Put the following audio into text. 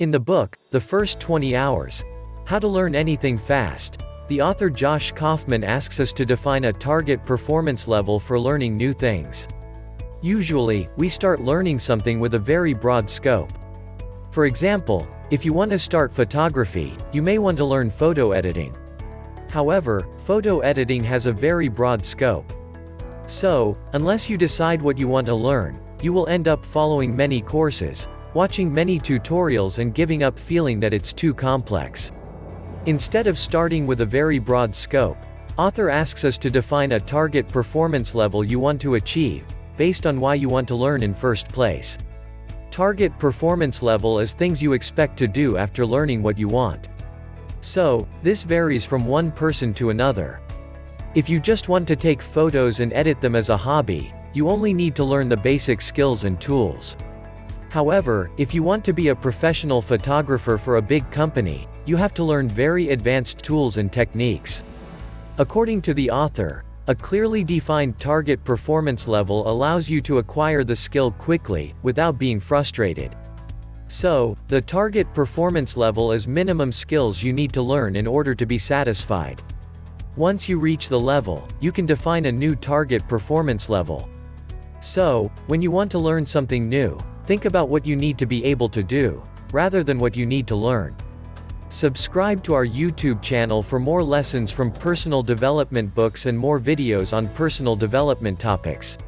In the book, The First 20 Hours, How to Learn Anything Fast, the author Josh Kaufman asks us to define a target performance level for learning new things. Usually, we start learning something with a very broad scope. For example, if you want to start photography, you may want to learn photo editing. However, photo editing has a very broad scope. So, unless you decide what you want to learn, you will end up following many courses, watching many tutorials and giving up feeling that it's too complex. Instead of starting with a very broad scope, author asks us to define a target performance level you want to achieve, based on why you want to learn in first place. Target performance level is things you expect to do after learning what you want. So, this varies from one person to another. If you just want to take photos and edit them as a hobby, you only need to learn the basic skills and tools. However, if you want to be a professional photographer for a big company, you have to learn very advanced tools and techniques. According to the author, a clearly defined target performance level allows you to acquire the skill quickly, without being frustrated. So, the target performance level is minimum skills you need to learn in order to be satisfied. Once you reach the level, you can define a new target performance level. So, when you want to learn something new, think about what you need to be able to do, rather than what you need to learn. Subscribe to our YouTube channel for more lessons from personal development books and more videos on personal development topics.